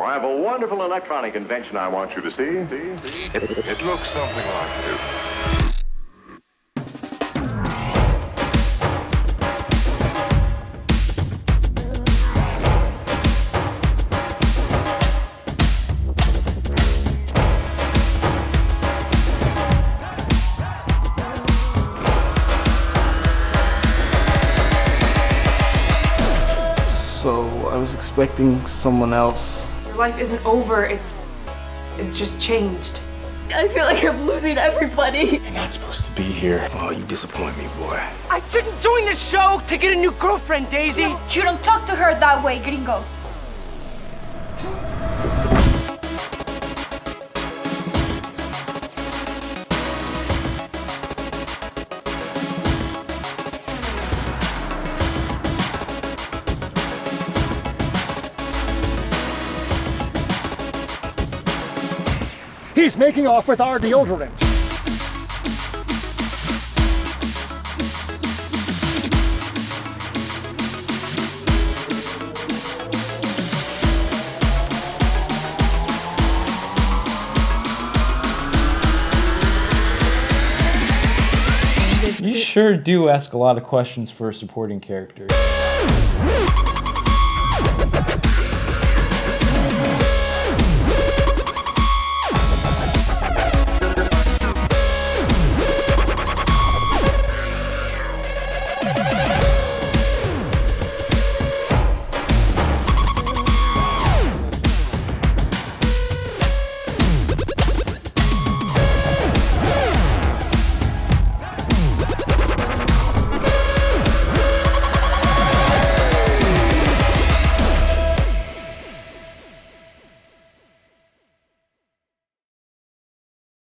I have a wonderful electronic invention I want you to see. It looks something like this. So I was expecting someone else. Your life isn't over, it's just changed. I feel like I'm losing everybody. You're not supposed to be here. Oh, you disappoint me, boy. I didn't join the show to get a new girlfriend, Daisy. No, you don't talk to her that way, gringo. He's making off with our deodorant. You sure do ask a lot of questions for a supporting character.